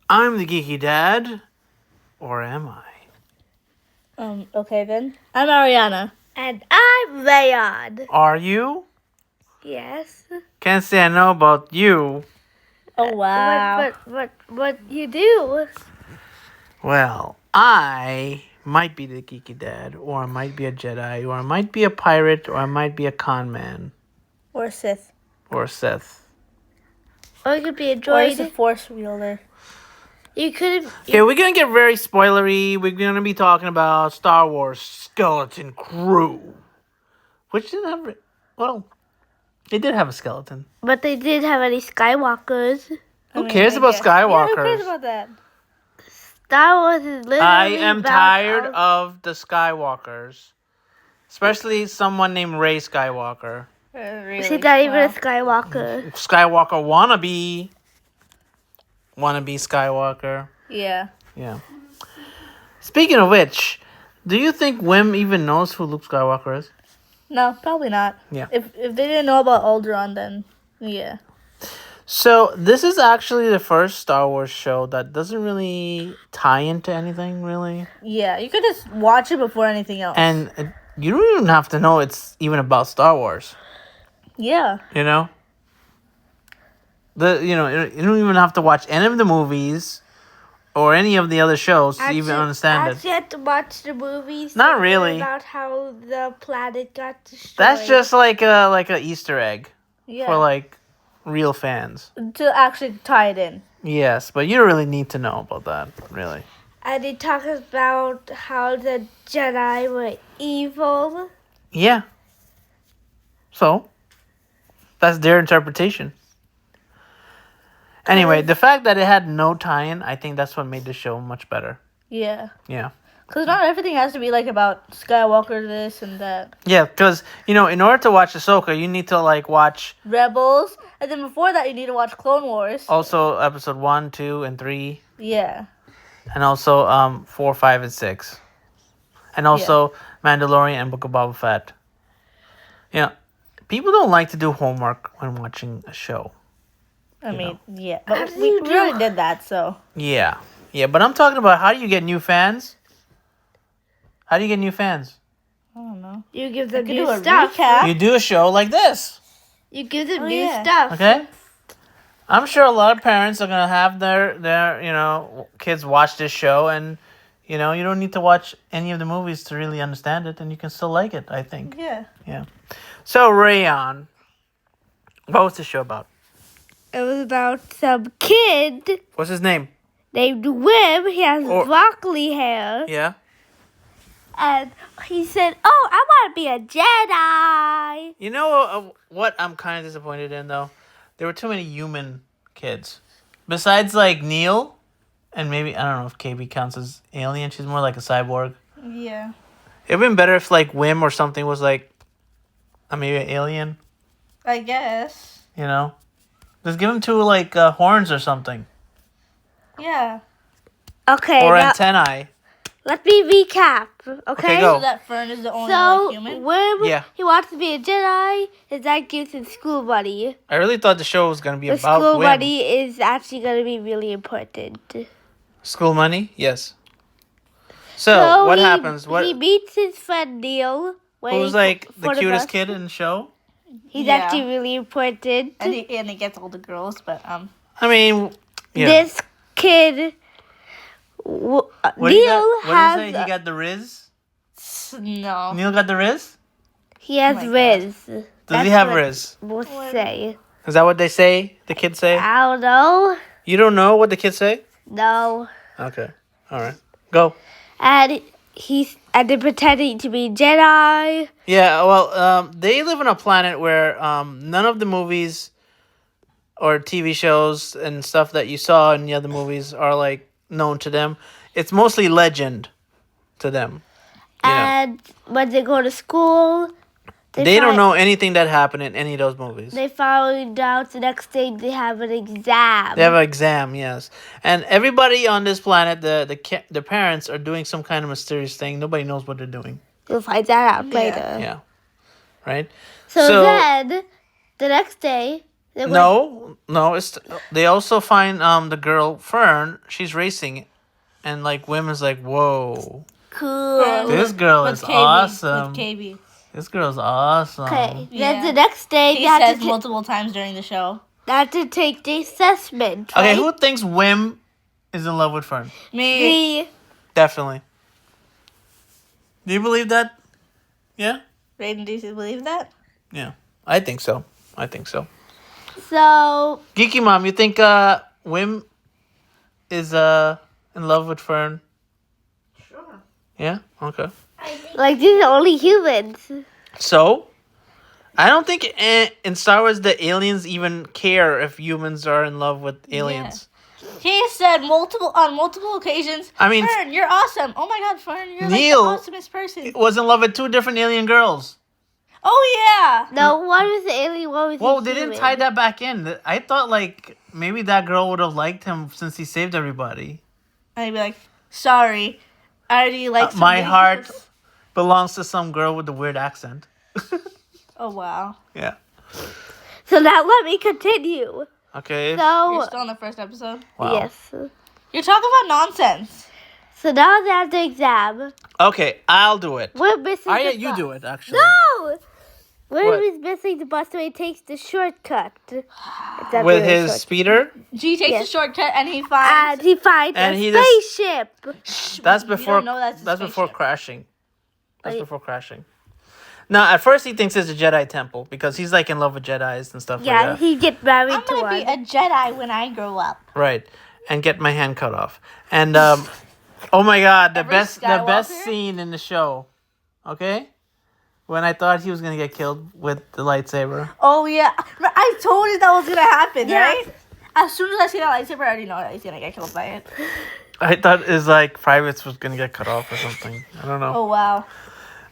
I'm the geeky dad, or am I? Okay then. I'm Ariana. And I'm Rayon. Are you? Yes. Can't say I know about you. Oh wow. What you do? Well, I might be the geeky dad, or I might be a Jedi, or I might be a pirate, or I might be a con man, Or Sith. or a Sith. Or you could be a Or is a droid. Force wielder. You could. Okay, we're gonna get very spoilery. We're gonna be talking about Star Wars Skeleton Crew, which didn't have. Well, they did have a skeleton. But they did have any Skywalkers. Who cares about Yeah, Skywalkers? who cares about that? Star Wars is literally. I am about tired all- of the Skywalkers, especially someone named Rey Skywalker. Really? She's not even a Wow. Skywalker. Skywalker wannabe. Wannabe Skywalker. Yeah. Yeah. Speaking of which, do you think Wim even knows who Luke Skywalker is? No, probably not. Yeah. If they didn't know about Alderaan, then yeah. So this is actually the first Star Wars show that doesn't really tie into anything, really. Yeah, you could just watch it before anything else. And you don't even have to know it's even about Star Wars. yeah. You know? You don't even have to watch any of the movies or any of the other shows to even understand it. Actually, you have to watch the movies. Not to really. learn about how the planet got destroyed. That's just like a Easter egg Yeah. for like real fans. To actually tie it in. Yes, but you don't really need to know about that, really. And they talk about how the Jedi were evil. Yeah. So, that's their interpretation. Anyway, the fact that it had no tie-in, I think that's what made the show much better. Yeah. Yeah. Because not everything has to be like about Skywalker, this and that. Yeah, because, in order to watch Ahsoka, you need to, like, watch Rebels. And then before that, you need to watch Clone Wars. also episode 1, 2, and 3. Yeah. And also 4, 5, and 6. And also Mandalorian and Book of Boba Fett. Yeah. People don't like to do homework when watching a show. I mean, yeah. How But do we you do- really did that, so. Yeah. Yeah, but I'm talking about how do you get new fans? How do you get new fans? I don't know. You give them could new do a stuff. recap. You do a show like this, You give them Oh, new yeah. stuff. okay? I'm sure a lot of parents are going to have their kids watch this show, and, you don't need to watch any of the movies to really understand it, and you can still like it, I think. Yeah. Yeah. So, Rayon, what was the show about? It was about some kid What's his name? named Wim. He has Or- broccoli hair. Yeah? And he said, "Oh, I want to be a Jedi." You know what I'm kind of disappointed in, though? There were too many human kids. Besides, like, Neil, and maybe, I don't know if KB counts as alien. She's more like a cyborg. Yeah. It'd been better if, like, Wim or something was, like, maybe an alien, I guess. Just give him two, like, horns or something. Yeah. Okay, Or now antennae. let me recap. Okay. go. So that Fern is the only So like, human? Wim, Yeah. he wants to be a Jedi. His dad gives him school money. I really thought the show was going to be The about school Wim. money is actually going to be really important. School money? Yes. So, what he, happens? What? He meets his friend Neil. waiting Who's, like, for the cutest bus. kid in the show? He's Yeah. actually really important. And he gets all the girls, but I mean, yeah. This kid, What Neil did he say? has He got the Riz? no. Neil got the Riz? he has Oh my God. Riz. Does That's he have what Riz? We'll say. Is that what they say? The kids say? I don't know. You don't know what the kids say? No. Okay. All right. Go. And they're pretending to be Jedi. Yeah, well, they live on a planet where none of the movies or TV shows and stuff that you saw in the other movies are, like, known to them. It's mostly legend to them. You know. And when they go to school, They don't find- know anything that happened in any of those movies. They found out the next day they have an exam. They have an exam, yes. And everybody on this planet, the parents are doing some kind of mysterious thing. Nobody knows what they're doing. You'll find that out Yeah. later. Yeah. Right? So So- then, the next day, No. It's they also find the girl Fern. She's racing, and like women's like, whoa, Cool. this girl With is KB, awesome. With KB. This girl's awesome. Okay. Yeah. Then the next day, He they had says to multiple times during the show. take the assessment. Okay, Right? who thinks Wim is in love with Fern? Me. Me. Definitely. Do you believe that? Yeah? Raiden, do you believe that? Yeah. I think so. So Geeky Mom, you think Wim is in love with Fern? Sure. Yeah? Okay. like these are only humans. So, I don't think in Star Wars the aliens even care if humans are in love with aliens. He said on multiple occasions, I mean, Fern, you're awesome. Oh my god, Fern, you're Neil like the awesomest person. was in love with two different alien girls. Oh yeah. No, one was the alien, one was Whoa, the they didn't human. tie that back in. I thought like maybe that girl would have liked him since he saved everybody. And he'd be like, sorry, I already like My somebody heart else." belongs to some girl with a weird accent. Oh wow. Yeah. So now let me continue. Okay. You're So still in the first episode. Wow. yes. You're talking about nonsense. So now they have the exam. Okay, I'll do it. We're missing. Yeah, the you bus. do it actually. No. What? We're missing the bus, so he takes the shortcut. It's not With really a his shortcut. speeder. G takes Yes. a shortcut and he And finds. he finds And a he just- spaceship. That's You before. don't know that's a before spaceship. crashing. That's Wait. before crashing. Now, at first he thinks it's a Jedi temple because he's like in love with Jedi's and stuff Yeah, like that. he get married I'm to gonna one. be a Jedi when I grow up. Right, and get my hand cut off. And oh my God, the Every best Skywalker? scene in the show. Okay, when I thought he was gonna get killed with the lightsaber. Oh yeah, I told you that was gonna happen, Yeah. right? As soon as I see that lightsaber, I already know that he's gonna get killed by it. I thought his like privates was gonna get cut off or something. I don't know. Oh wow.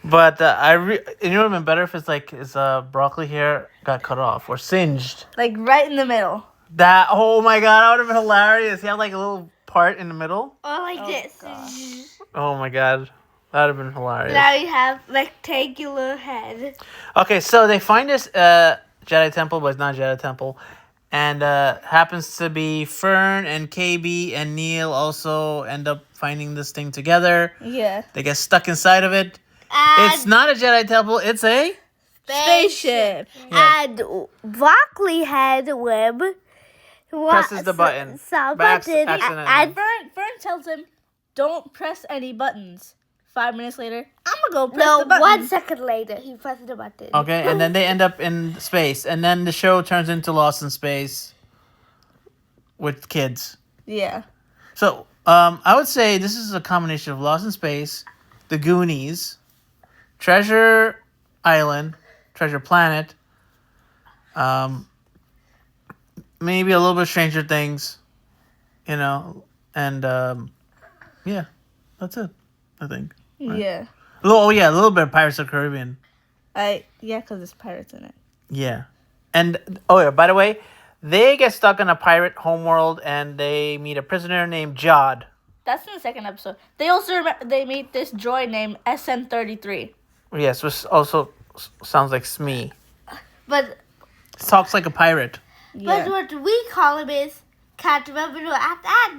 But it would have been better if it's like his broccoli hair got cut off or singed. Like right in the middle. That, oh my God, that would have been hilarious. He had like a little part in the middle. Oh, like Oh, this. gosh. Oh my God, that would have been hilarious. Now you have rectangular head. Okay, so they find this Jedi temple, but it's not a Jedi temple. And happens to be Fern and KB and Neil also end up finding this thing together. Yeah. They get stuck inside of it. And It's not a Jedi temple, it's a... Spaceship. Yeah. And broccoli head Wim Presses the button. Some By button. accident. And Fern tells him, "Don't press any buttons." 5 minutes later, I'm gonna go press no, the button. 1 second later, he presses the button. Okay, and then they end up in space. And then the show turns into Lost in Space with kids. Yeah. So, I would say this is a combination of Lost in Space, The Goonies, Treasure Island, Treasure Planet, maybe a little bit Stranger Things, and yeah, that's it, I think. Right. Yeah. A little bit of Pirates of the Caribbean. Yeah, because there's pirates in it. Yeah. And, by the way, they get stuck on a pirate homeworld and they meet a prisoner named Jod. That's in the second episode. They also they meet this droid named SM-33. Yes, which also sounds like Smee. But Talks like a pirate. but what we call him is can't remember to at.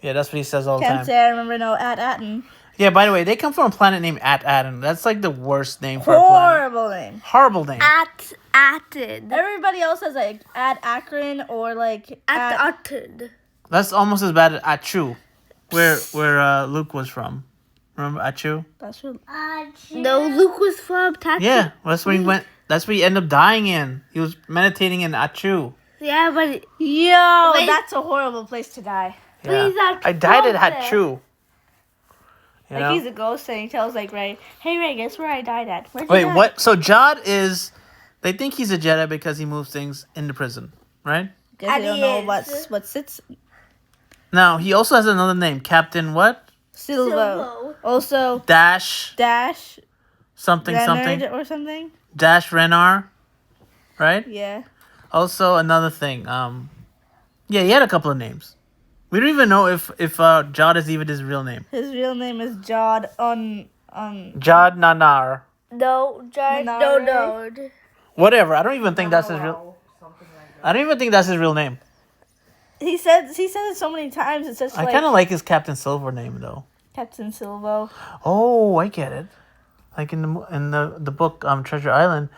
Yeah, that's what he says all the Can't time. say I remember no Atten. Yeah, by the way, they come from a planet named At-Aden. That's like the worst name for a planet. Horrible name. Horrible name. Atten. Everybody else has like Ad Akron or like Atten. That's almost as bad as Achu, where Luke was from. Remember Achu? That's true. No, Luke was from Tatooine. Yeah, that's where he went. That's where he ended up dying in. He was meditating in Achu. Yeah, but Yo, Wait. that's a horrible place to die. Yeah. Please, not I died at close there. Achu. You Like know? he's a ghost and he tells like Ray, "Hey Ray, guess where I died at?" Where'd you Wait, die?" what? So Jod is... They think he's a Jedi because he moves things into prison, right? Guess they And don't he know is. what sits. Now, he also has another name. Captain what? Silvo. Silvo. Also Dash Dash something Leonard something. or something. Dash Renar, right? Yeah. Also another thing. Yeah, he had a couple of names. We don't even know if Jod is even his real name. His real name is Jod Jod Nanar. No, Jared. No, Minari? no. Whatever. I don't even think that's his real. I don't even think that's his real name. He said it so many times. It's just I like kind of like his Captain Silver name though. Captain Silvo. Oh, I get it. Like in the book Treasure Island,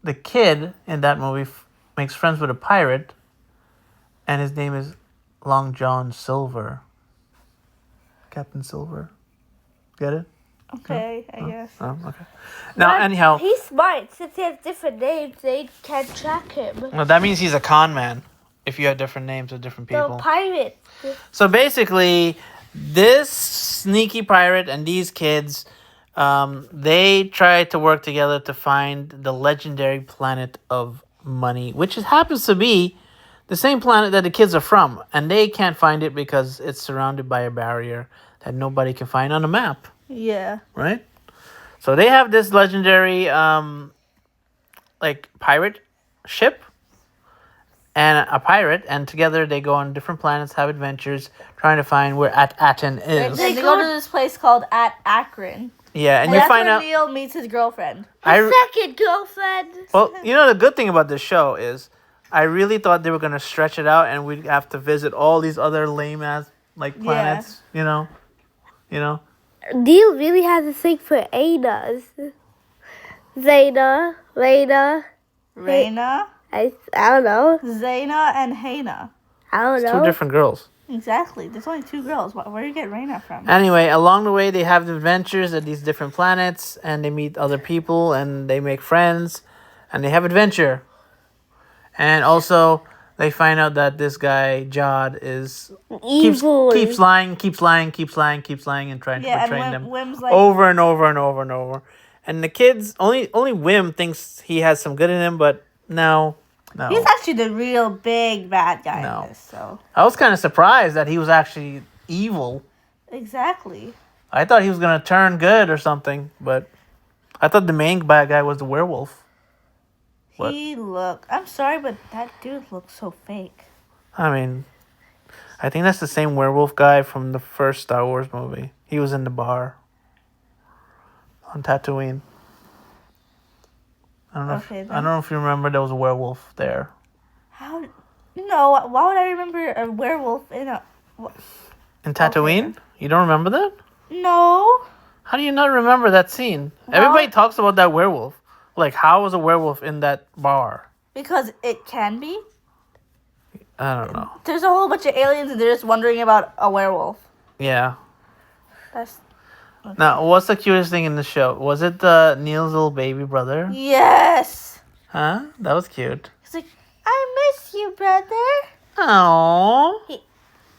the kid in that movie makes friends with a pirate, and his name is Long John Silver. Captain Silver. Get it? Okay, I guess. Oh, okay. Now, But anyhow, he's smart. Since he has different names, they can't track him. well, that means he's a con man. If you have different names of different The people. pirate. So basically, this sneaky pirate and these kids, they try to work together to find the legendary planet of money, which happens to be the same planet that the kids are from. And they can't find it because it's surrounded by a barrier that nobody can find on a map, Yeah. right? So they have this legendary, pirate ship and a pirate, and together they go on different planets, have adventures, trying to find where Aten is. They go to this place called Akron. Yeah, and And you that's find where out. Neil meets his girlfriend. His second girlfriend. Well, the good thing about this show is, I really thought they were gonna stretch it out, and we'd have to visit all these other lame ass planets. You know. Neil really has a thing for Anas. Zayna, Raina. Raina, I don't know. Zaina, and Hana. I don't Two know. different girls. Exactly. There's only 2 girls. Where do you get Raina from? Anyway, along the way, they have adventures at these different planets, and they meet other people, and they make friends, and they have adventure. And also, they find out that this guy Jod is Evil. keeps lying, and trying to betray them Wim's like, over and over and over and over. And the kids, only Wim thinks he has some good in him, but no. he's actually the real big bad guy No. in this. So I was kind of surprised that he was actually evil. exactly. I thought he was going to turn good or something, but I thought the main bad guy was the werewolf. What? I'm sorry, but that dude looks so fake. I mean, I think that's the same werewolf guy from the first Star Wars movie. He was in the bar on Tatooine. I don't know. I don't know if you remember there was a werewolf there. How? No. Why would I remember a werewolf in a? In Tatooine? You don't remember that? No. How do you not remember that scene? Well- Everybody talks about that werewolf. Like, how was a werewolf in that bar? Because it can be. I don't know. There's a whole bunch of aliens and they're just wondering about a werewolf. Yeah. That's. Now, what's the cutest thing in the show? Was it Neil's little baby brother? Yes. Huh? That was cute. He's like, I miss you, brother. Aww.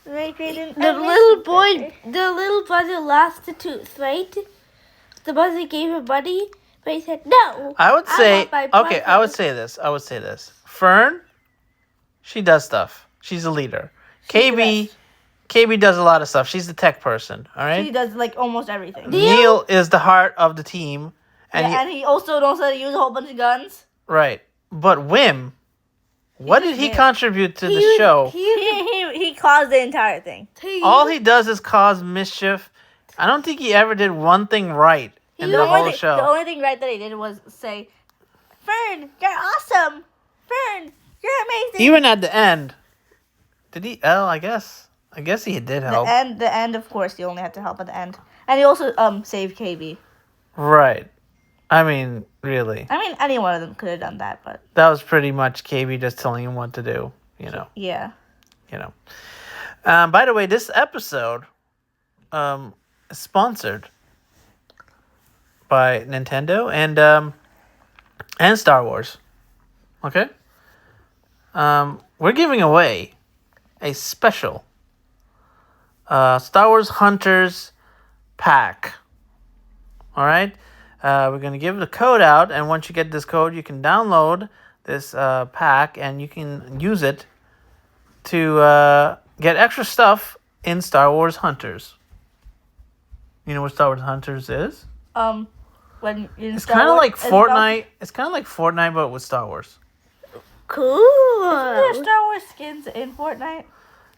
Right, Brayden? The little brother lost a tooth, right? The mother gave him money, but he said no. I would say, want my okay, I would brother." say this. Fern, she does stuff. She's a leader. KB does a lot of stuff. She's the tech person, all right? He does like almost everything. Neil is the heart of the team. And And he also knows how to use a whole bunch of guns. right. But Wim, what did he Wim. contribute to the show? He caused the entire thing. All he does is cause mischief. I don't think he ever did one thing right in the whole show. The only thing right that he did was say, Fern, you're awesome. Fern, you're amazing. Even at the end, did he? Oh, I guess he did help. The end, of course, he only had to help at the end. And he also saved KB. Right. I mean, really. I mean, any one of them could have done that, but That was pretty much KB just telling him what to do, yeah. By the way, this episode is sponsored by Nintendo and Star Wars. Okay? We're giving away a special Star Wars Hunters pack. All right? We're going to give the code out, and once you get this code, you can download this pack, and you can use it to get extra stuff in Star Wars Hunters. You know what Star Wars Hunters is? When It's kind of like Fortnite. It's kind of like Fortnite, but with Star Wars. Cool. There are Star Wars skins in Fortnite.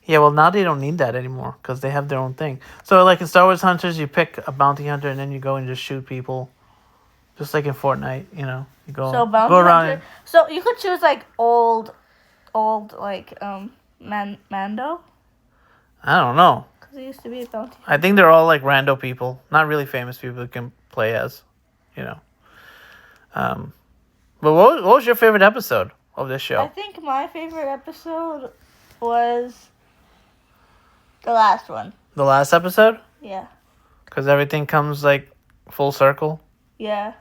Yeah, well, now they don't need that anymore because they have their own thing. So, like in Star Wars Hunters, you pick a bounty hunter and then you go and just shoot people. Just like in Fortnite, you go So bounty go around. hunter. So you could choose like old old Mando? I don't know. Because he used to be a bounty. I think they're all like rando people, not really famous people who can play as, you know. But what was your favorite episode of this I show? think my favorite episode was the last one. The last episode? Yeah. Because everything comes like full circle. Yeah.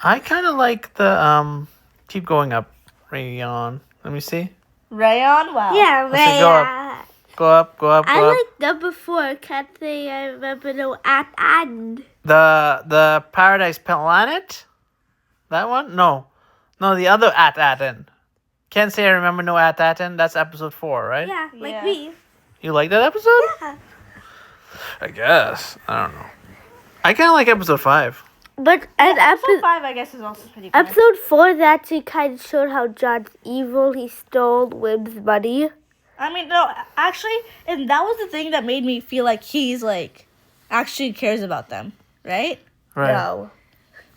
I kind of like the keep going up, Rayon. Let me see. Rayon? Wow. Yeah, Let's say go up. Go up, go up, I go up. like number 4. Can't say I remember no at and. The Paradise Planet? That one? No, the other at end. Can't say I remember no at end. That's episode 4, right? Yeah, like Yeah. me. You like that episode? Yeah. I guess. I don't know. I kind of like episode 5. But an Episode 5, I guess, is also pretty good. episode 4 that actually kind of showed how John's evil. He stole Wim's money. I mean, no, actually, and that was the thing that made me feel like he's, like, actually cares about them, right? Right. No.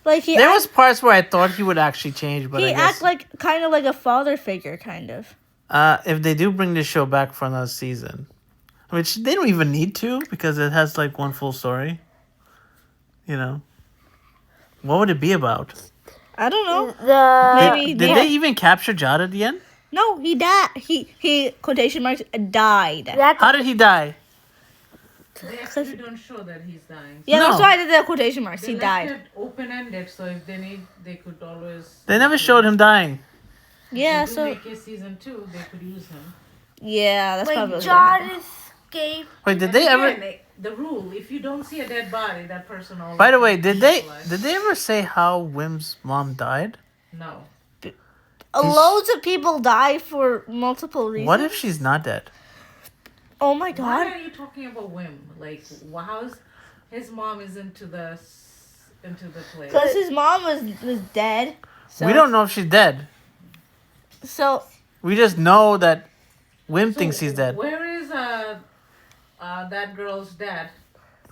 Like, he There was parts where I thought he would actually change, but he I guess act like, kind of like a father figure, kind of. if they do bring this show back for another season, which they don't even need to because it has like one full story. You know, what would it be about? I don't know. Maybe Did they even capture Jad at the end? No, he died. He quotation marks died. That's How did he die? They actually don't show that he's dying. Yeah, No. that's why I did the quotation marks. They He left died. it open-ended, so if they need, they could always. They never showed him dying. Yeah, If they do so make a season 2, they could use him. yeah, that's probably like what's John gonna escaped. Wait, did And they ever? again, the rule: if you don't see a dead body, that person always. By the way, did they neutralized. ever say how Wim's mom died? No. happen. Loads of people die for multiple reasons. What if she's not dead? Oh my Why god. are you talking about Wim? Like, how's his mom is into the place? Because his mom was dead. So, We don't know if she's dead. So We just know that Wim So thinks he's dead. Where is that girl's dad?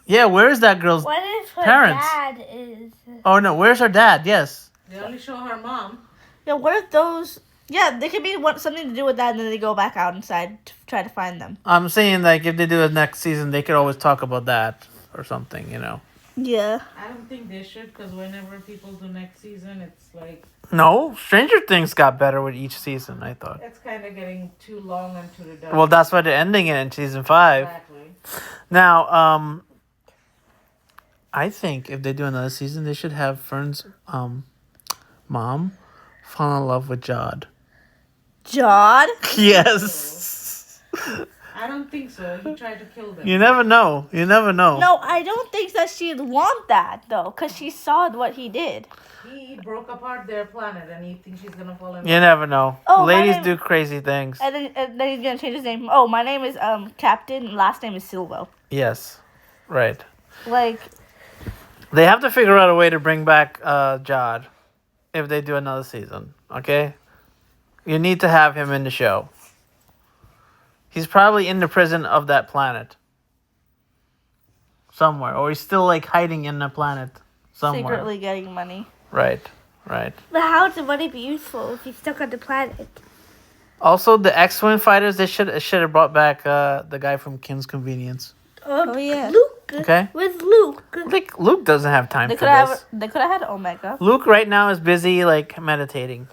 Yeah, where is that girl's? What if her Parents. dad is? Oh no, where's her dad? Yes. They only show her mom. yeah, what if those? Yeah, they could be something to do with that, and then they go back out inside to try to find them. I'm saying like if they do the next season, they could always talk about that or something, you know. Yeah. I don't think they should, because whenever people do next season, it's like No, Stranger Things got better with each season. I thought. it's kind of getting too long and too redundant. Well, that's why they're ending it in season 5. Exactly. Now, I think if they do another season, they should have Fern's mom fall in love with Jod. John? Yes. I don't think so. He tried to kill them. You never know. You never know. No, I don't think that she'd want that though, because she saw what he did. He broke apart their planet, and you think she's gonna fall in You never know. Oh, my Ladies name- do crazy things. And then he's gonna change his name. Oh, my name is Captain. Last name is Silvo. Yes. Right. Like, They have to figure out a way to bring back Jod if they do another season. Okay? You need to have him in the show. He's probably in the prison of that planet. Somewhere. Or he's still like hiding in the planet somewhere. secretly getting money. Right. Right. But how would the money be useful if he's stuck on the planet? Also, the X-Wing fighters, they should have brought back the guy from Kim's Convenience. Oh, yeah. Luke. Okay? With Luke. Like, Luke doesn't have time They for could have. this. They could have had Omega. Luke right now is busy, like, meditating.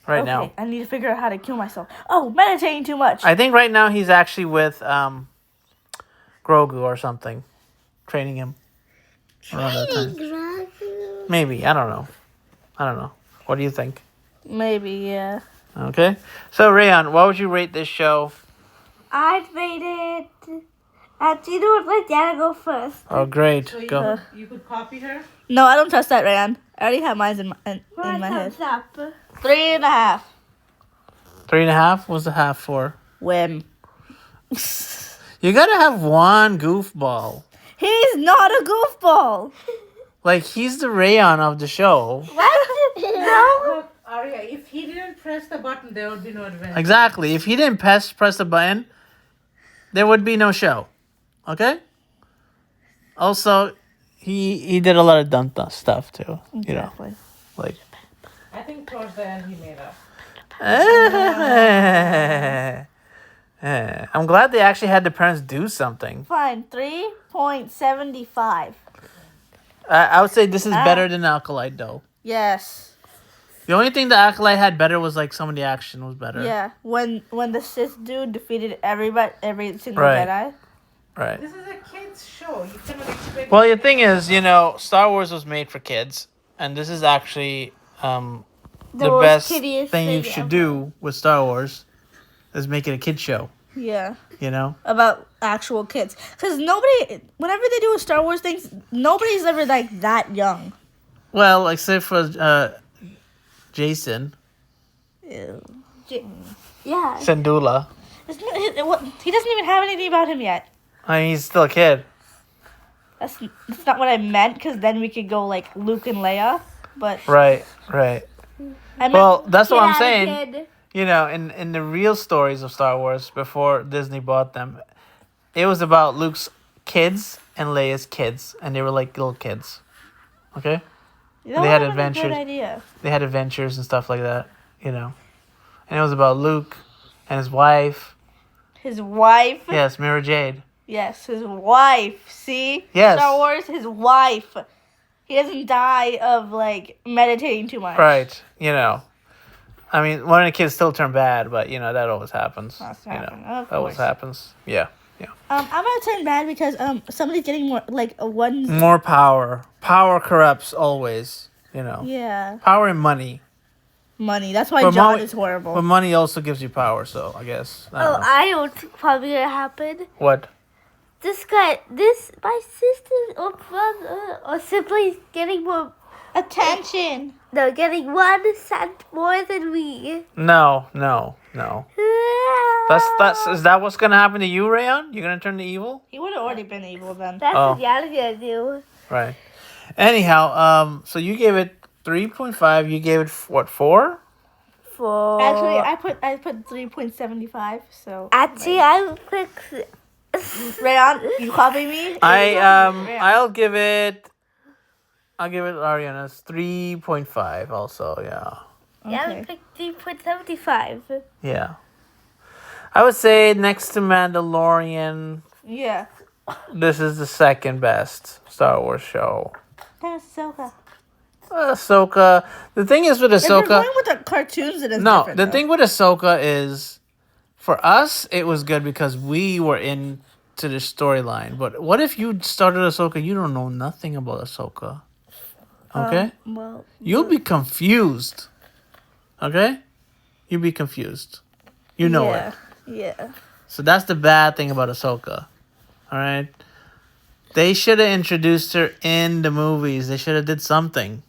Right now. Okay, I need to figure out how to kill myself. Oh, meditating too much. I think right now he's actually with Grogu or something. Training him. Around that time. Maybe. I don't know. What do you think? Maybe, yeah. Okay. So, Rayon, what would you rate this show? I'd rate it. You know what? Let Dana go first. Oh, great. So Go. you could copy her? No, I don't trust that, Ryan. I already have mine in my head. Thumbs up. 3.5. 3.5? What's the half for? Whim. You gotta have one goofball. He's not a goofball. Like, he's the Rayon of the show. What? No. Look, Arya, if he didn't press the button, there would be no adventure. Exactly. If he didn't press the button, there would be no show. Okay? Also, he did a lot of dumb stuff too. You know, Exactly. like I think towards the end he made up. I'm glad they actually had the parents do something. Fine, 3.75. I would say this is better than Alkalite, though. Yes. The only thing the Acolyte had better was like some of the action was better. Yeah. When the Sith dude defeated every single Right. Jedi. Right. This is a kids show. You cannot expect. Well, the thing is, Star Wars was made for kids, and this is actually the most best kiddiest thing you thing should ever. do with Star Wars is make it a kid show. Yeah. About actual kids. Because whenever they do a Star Wars things, nobody's ever like that young. Well, except for Jason Ew. Yeah. Sandula. He doesn't even have anything about him yet. I mean, he's still a kid. That's not what I meant, because then we could go like Luke and Leia. But Right. I meant, Well, that's what I'm Kid saying. out of kid. In the real stories of Star Wars before Disney bought them, it was about Luke's kids and Leia's kids, and they were like little kids. Okay? you know they what had would've been a adventures. Good idea. They had adventures and stuff like that, And it was about Luke and his wife. His wife. Yes, Mira Jade. Yes, his wife. See? Yes. Star Wars, his wife. He doesn't die of like meditating too much. Right. I mean, one of the kids still turn bad, but that always happens. That's happened, of That always course. happens. Yeah. I'm gonna turn bad because somebody's getting more like a one. More power. Power corrupts always. Yeah. Power and money. Money. That's why But John money- is horrible. But money also gives you power, so I guess. I don't know. I don't think probably gonna happen. What? My sister or brother or siblings getting more, Attention. getting 1 cent more than me. No. Is that what's gonna happen to you, Rayon? You're gonna turn to evil? He would have already been evil then. That's Oh. what Yana's gonna do. Right. Anyhow, so you gave it 3.5. You gave it what, 4? For Actually, I put 3.75. So. I pick. Rayon, you copy me? I'll give it Ariana's 3.5 also, yeah. Yeah, Okay. I picked 3.75. Yeah. I would say next to Mandalorian, Yeah. this is the second best Star Wars show. Ahsoka. Ahsoka. The thing is with If you're Ahsoka. going with the cartoons, it is No, different. the though. thing with Ahsoka is, for us, it was good because we were into the storyline. But what if you started Ahsoka, you don't know nothing about Ahsoka? Okay? Well, You'll be confused. Okay? You'll be confused. You know it. Yeah. So that's the bad thing about Ahsoka. Alright? They should have introduced her in the movies. They should have did something.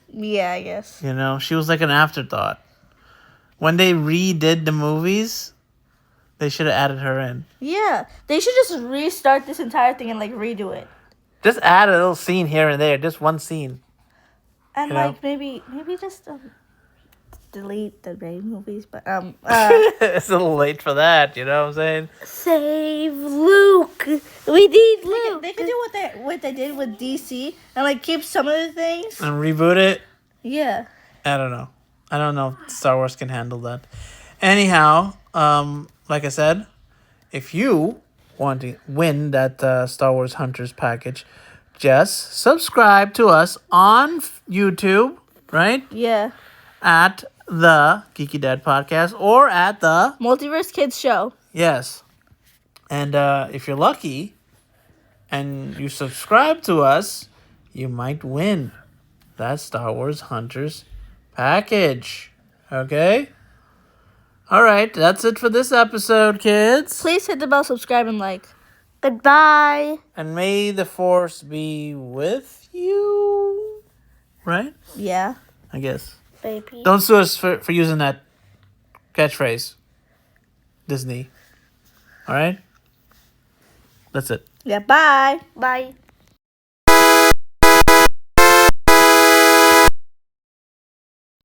Yeah, I guess. She was like an afterthought. When they redid the movies, they should have added her in. Yeah. They should just restart this entire thing and like redo it. Just add a little scene here and there. Just one scene. And You know? like maybe just delete the main movies, but It's a little late for that, you know what I'm saying? Save Luke. We need Luke. they could do what they did with DC and like keep some of the things. And reboot it? Yeah. I don't know. I don't know if Star Wars can handle that. Anyhow, like I said, if you want to win that Star Wars Hunters package, just subscribe to us on YouTube, right? Yeah. At the Geeky Dad Podcast or at the... Multiverse Kids Show. Yes. And if you're lucky and you subscribe to us, you might win that Star Wars Hunters package. Okay? All right, that's it for this episode, kids. Please hit the bell, subscribe, and like. Goodbye. And may the Force be with you. Right? Yeah. I guess. Baby. Don't sue us for using that catchphrase. Disney. All right? That's it. Yeah. Bye. Bye.